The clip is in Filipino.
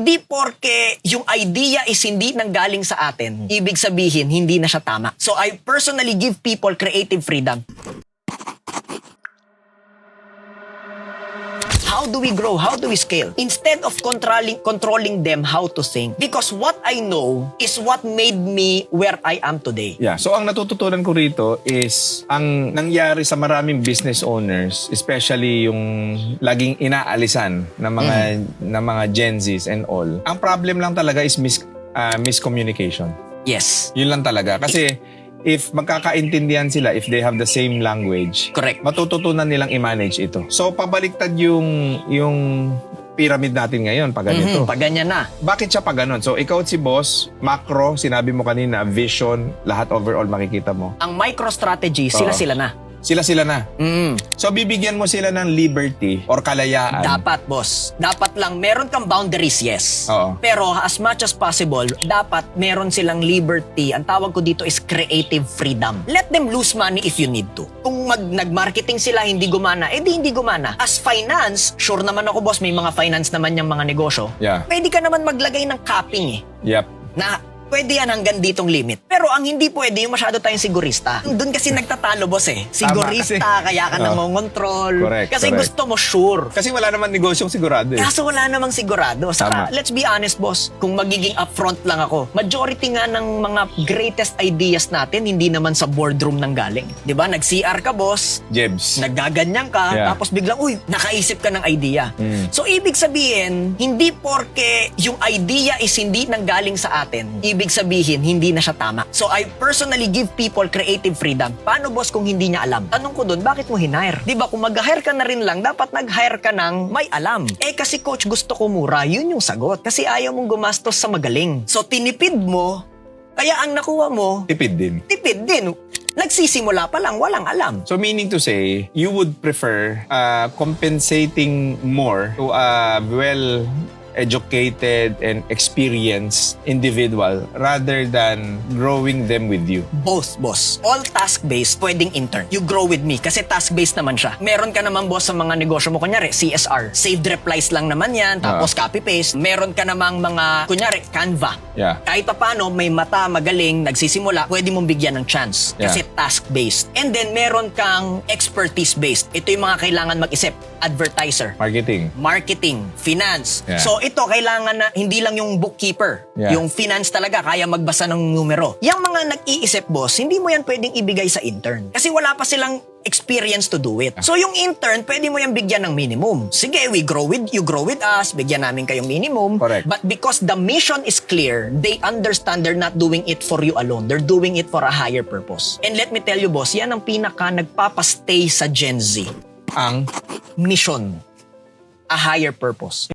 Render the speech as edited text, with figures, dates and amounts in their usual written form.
Di porke yung idea is hindi nanggaling sa atin, ibig sabihin hindi na siya tama. So I personally give people creative freedom. How do we grow? How do we scale? Instead of controlling them how to think. Because what I know is what made me where I am today. Yeah. So, ang natututunan ko rito is ang nangyari sa maraming business owners, especially yung laging inaalisan ng mga Gen Zs and all. Ang problem lang talaga is miscommunication. Yes. Yun lang talaga. Kasi if magkakaintindihan sila, if they have the same language, Correct. matututunan nilang i-manage ito. So, pabaliktad yung pyramid natin ngayon pag ganito. Pag ganyan na. Bakit siya pag ganon? So, ikaw at si boss, macro, sinabi mo kanina, vision, lahat overall makikita mo. Ang micro-strategy, sila-sila na. Sila-sila na. So, bibigyan mo sila ng liberty or kalayaan. Dapat, boss. Dapat lang, meron kang boundaries, yes. Oo. Pero as much as possible, dapat meron silang liberty. Ang tawag ko dito is creative freedom. Let them lose money if you need to. Kung nag-marketing sila, hindi gumana, di hindi gumana. As finance, sure naman ako, boss, may mga finance naman yung mga negosyo. Yeah. Pwede ka naman maglagay ng capping Yep. na pwede yan hanggang ditong limit. Pero ang hindi pwede, yung masyado tayong sigurista. Doon kasi nagtatalo, boss Sigurista, kaya ka nangongontrol. Correct, Kasi correct. gusto mo sure. Kasi wala naman negosyong sigurado eh. Kaso wala namang sigurado. Saka, Tama. let's be honest, boss. Kung magiging upfront lang ako, majority nga ng mga greatest ideas natin, hindi naman sa boardroom nang galing. Di ba? Nag-CR ka, boss. Jebs. Naggaganyan ka, Yeah. tapos biglang, nakaisip ka ng idea. So, ibig sabihin, hindi porke yung idea is hindi nanggaling sa atin, ibig sabihin, hindi na siya tama. So, I personally give people creative freedom. Paano, boss, kung hindi niya alam? Tanong ko doon, bakit mo hinire? Di ba, kung mag-hire ka na rin lang, dapat nag-hire ka ng may alam. Kasi coach, gusto ko mura, yun yung sagot. Kasi ayaw mong gumastos sa magaling. So, tinipid mo, kaya ang nakuha mo, Tipid din. tipid din. Nagsisimula pa lang, walang alam. So meaning to say, you would prefer compensating more to a well-educated and experienced individual rather than growing them with you. Both, boss. All task-based, pwedeng intern. You grow with me kasi task-based naman siya. Meron ka naman, boss, sa mga negosyo mo, kunyari, CSR. Saved replies lang naman yan, tapos copy-paste. Meron ka namang mga, kunyari, Canva. Yeah. Kahit pa paano, may mata, magaling, nagsisimula, pwede mong bigyan ng chance. Kasi task-based. And then, meron kang expertise-based. Ito yung mga kailangan mag-isip. Advertiser. Marketing, finance. Yeah. So ito kailangan na hindi lang yung bookkeeper, Yeah. yung finance talaga kaya magbasa ng numero. Yung mga nag-iisip, boss, hindi mo yan pwedeng ibigay sa intern kasi wala pa silang experience to do it. So yung intern, pwede mo yan bigyan ng minimum. Sige, you grow with us, bigyan namin kayong minimum. Correct. But because the mission is clear, they understand they're not doing it for you alone. They're doing it for a higher purpose. And let me tell you, boss, yan ang pinaka nagpapastay sa Gen Z. Ang Mission. A higher purpose.